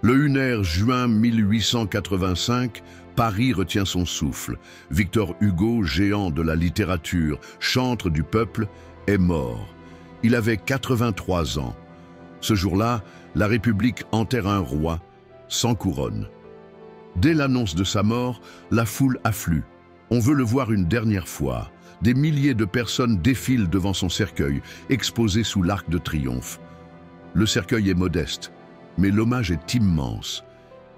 Le lunaire juin 1885, Paris retient son souffle. Victor Hugo, géant de la littérature, chantre du peuple, est mort. Il avait 83 ans. Ce jour-là, la République enterre un roi sans couronne. Dès l'annonce de sa mort, la foule afflue. On veut le voir une dernière fois. Des milliers de personnes défilent devant son cercueil, exposé sous l'Arc de Triomphe. Le cercueil est modeste, mais l'hommage est immense.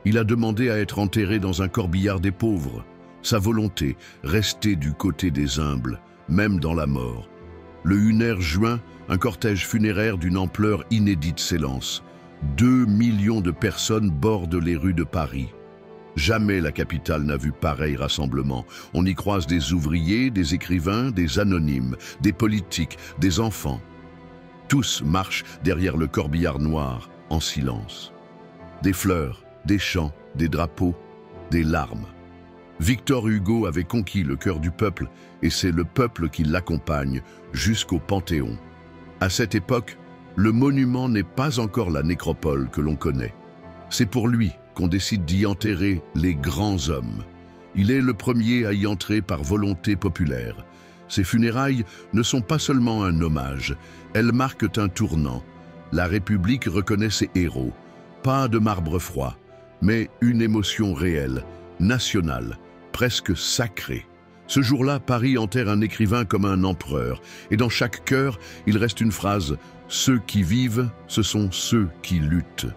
Il a demandé à être enterré dans un corbillard des pauvres. Sa volonté, rester du côté des humbles, même dans la mort. Le 1er juin, un cortège funéraire d'une ampleur inédite s'élance. 2 millions de personnes bordent les rues de Paris. Jamais la capitale n'a vu pareil rassemblement. On y croise des ouvriers, des écrivains, des anonymes, des politiques, des enfants. Tous marchent derrière le corbillard noir, en silence. Des fleurs, des chants, des drapeaux, des larmes. Victor Hugo avait conquis le cœur du peuple et c'est le peuple qui l'accompagne jusqu'au Panthéon. À cette époque, le monument n'est pas encore la nécropole que l'on connaît. C'est pour lui qu'on décide d'y enterrer les grands hommes. Il est le premier à y entrer par volonté populaire. Ses funérailles ne sont pas seulement un hommage, elles marquent un tournant. La République reconnaît ses héros, pas de marbre froid, mais une émotion réelle, nationale, presque sacrée. Ce jour-là, Paris enterre un écrivain comme un empereur, et dans chaque cœur, il reste une phrase « Ceux qui vivent, ce sont ceux qui luttent ».